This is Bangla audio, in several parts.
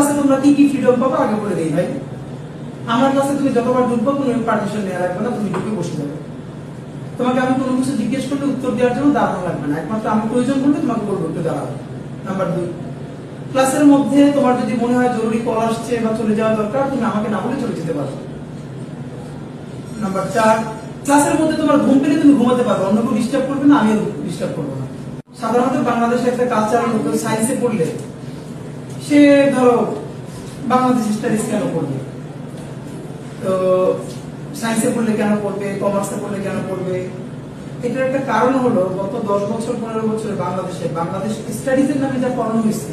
ক্লাসে তোমরা কি কি ফ্রিডম পাবে আগে বলে দেই ভাই। আমার ক্লাসে তুমি যতবার ঢুকবো কোনো পারমিশন নেওয়া লাগবে না, তুমি ঢুকে বসে যাবে। তোমাকে আমি কোনো কিছু জিজ্ঞেস করলে উত্তর দেওয়ার জন্য দাঁড়ানো লাগবে না, একমাত্র আমি প্রয়োজন করলে তোমাকে বলবো একটু দাঁড়াও। নাম্বার 2, ক্লাসের মধ্যে তোমার যদি মনে হয় জরুরি কল আসছে বা চলে যাওয়া দরকার, তুমি আমাকে না বলে চলে যেতে পারো। নাম্বার 4, ক্লাসের মধ্যে তোমার ঘুম পেলে তুমি ঘুমাতে পারবে, অন্য কেউ ডিস্টার্ব করবে না, আমিও ডিস্টার্ব করবো না। সাধারণত বাংলাদেশে একটা কালচার হলো সায়েন্সে পড়লে সে ধরো বাংলাদেশ স্টাডিজ কেন পড়বে, তো সায়েন্সে পড়লে কেন পড়বে, কমার্সে পড়লে কেন পড়বে, এটার একটা কারণ হলো গত 10 বছর 15 বছরে বাংলাদেশ স্টাডিজের নামে যা পড়ানো হয়েছে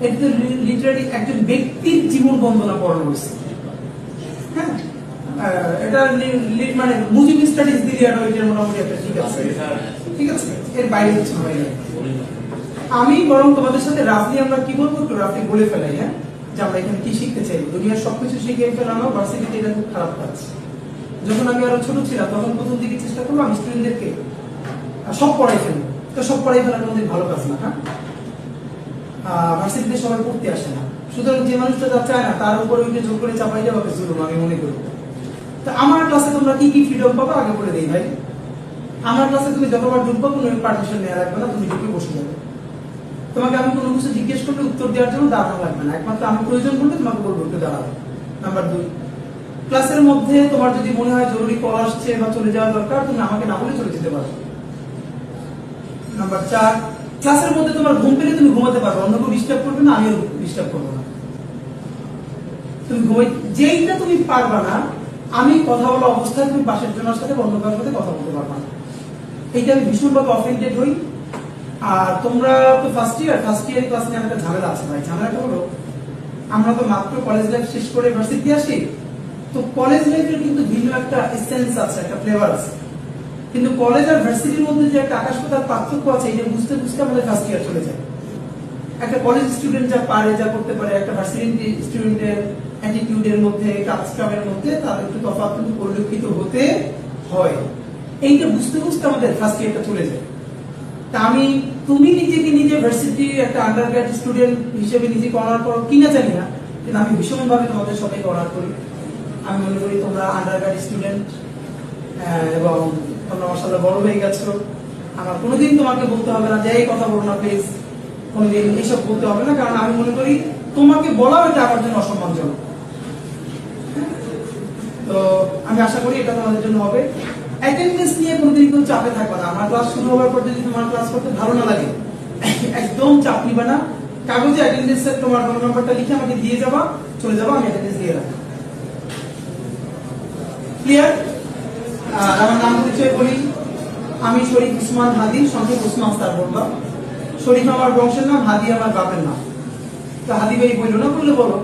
এটা লিটারালি একজন ব্যক্তির জীবন বন্দনা পড়ানো হয়েছে। হ্যাঁ, এটা মানে মুজিব স্টাডিজ দিলে এটা মোটামুটি একটা ঠিক আছে, এর বাইরে কিছু হয় না। আমি বরং তোমাদের সাথে রাফলি আমরা কি বলবো একটু রাফলি বলে ফেলাই, হ্যাঁ, যে আমরা এখানে কি শিখতে চাই। দুনিয়ার সবকিছু শিখে ফেলানো ভার্সিটিতে এটা খুব খারাপ কাজ। যখন আমি আরো ছোট ছিলাম তখন প্রথম দিকে চেষ্টা করবো আমি স্টুডেন্টদেরকে সব পড়াই ফেলবো, তো সব পড়াই ফেলাটা আমাদের ভালো কাজ না। হ্যাঁ, ভার্সিটিতে সবাই পড়তে আসে না, সুতরাং যে মানুষটা যা চায় না তার উপরে উঠে জোর করে চাপাই দেওয়া জুলুম আমি মনে করি। তো আমার ক্লাসে তোমরা কি কি ফ্রিডম পাবে আগে বলে দেই ভাই। আমার ক্লাসে তুমি যতবার ঢুকবো কোনো পারমিশন নেওয়া লাগবে না, তুমি ঢুকে বসে যাবে। তোমাকে আমি কোনো কিছু জিজ্ঞেস করলে উত্তর দেওয়ার জন্য দাঁড়ানো লাগবে না, একমাত্র আমি প্রয়োজন করলে তোমাকে বলবো একটু দাঁড়াও। নাম্বার 2, ক্লাসের মধ্যে তোমার যদি মনে হয় জরুরি কল আসছে বা চলে যাওয়া দরকার, তুমি আমাকে না বলে চলে যেতে পারো। নাম্বার 4, ক্লাসের মধ্যে তোমার ঘুম পেলে তুমি ঘুমাতে পারবে, অন্য কেউ ডিস্টার্ব করবে না, আমিও ডিস্টার্ব করবো না। তুমি যেইটা তুমি পারবা না, আমি কথা বলা অবস্থায় তুমি পাশের জনের সাথে অন্য কারোর সাথে কথা বলতে পারবা না। এইটা আমি ভীষণভাবে অফেন্ডেড হই। আর তোমরা তো ফার্স্ট ইয়ার ক্লাস নিয়ে একটা ঝামেলা আছে ভাই। ঝামেলাটা হলো আমরা তো মাত্র কলেজ লাইফ শেষ করে ইউনিভার্সিটি আসি, তো কলেজ লাইফের কিন্তু ভিন্ন একটা এসেন্স আছে, একটা ফ্লেভার আছে। কিন্তু কলেজ আর ভার্সিটির মধ্যে যে একটা আকাশ পাতাল পার্থক্য আছে, এটা বুঝতে বুঝতে আমাদের ফার্স্ট ইয়ার চলে যায়। একটা কলেজ স্টুডেন্ট যা পারে, যা করতে পারে, একটা ভার্সিটি স্টুডেন্টের অ্যাটিটিউডের মধ্যে, কাজকামের মধ্যে তার একটু তফাৎ কিন্তু পরিলক্ষিত হতে হয়। এইটা বুঝতে বুঝতে আমাদের ফার্স্ট ইয়ারটা চলে যায়। তা তুমি নিজেকে নিজে ভার্সিটি একটা আন্ডারগ্রেড স্টুডেন্ট হিসেবে নিজেকে অনার করো কিনা জানি না, কিন্তু আমি ভীষণভাবে তোমাদের সবাইকে অনার করি। আমি মনে করি তোমরা আন্ডারগ্রেড স্টুডেন্ট এবং তোমরা মাশাআল্লাহ বড় হয়ে গেছো। আমার কোনোদিন তোমাকে বলতে হবে না যে এই কথা বলো না প্লিজ, কোনোদিন এইসব বলতে হবে না, কারণ আমি মনে করি তোমাকে বলা এটা আমার জন্য অসম্মানজনক। তো আমি আশা করি এটা তোমাদের জন্য হবে। অ্যাটেন্ডেন্স নিয়ে কোনোদিন কেউ চাপে থাকবে না। আমার ক্লাস শুরু হওয়ার পর যদি তোমার ক্লাস করতে ভালো না লাগে, একদম চাপ নিবে না। কাগজে অ্যাটেন্ডেন্সের তোমার রোল নাম্বারটা লিখে আমাকে দিয়ে যাবা, চলে যাবা, আমি অ্যাটেন্ডেন্স দিয়ে রাখবো। ক্লিয়ার? আমার নাম পরিচয় বলি, আমি শরীফ উসমান হাদি, সংক্ষেপ উসমান স্যার বললাম। শরীফ আমার বংশের নাম, হাদি আমার বাপের নাম। তো হাদি ভাই বললো না, বললে বলো,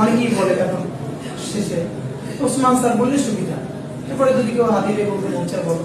অনেকেই বলে এখন শেষে উসমান স্যার বললে সুবিধা। এরপরে যদি কেউ হাদি ভাই বলতে বলছে বলো।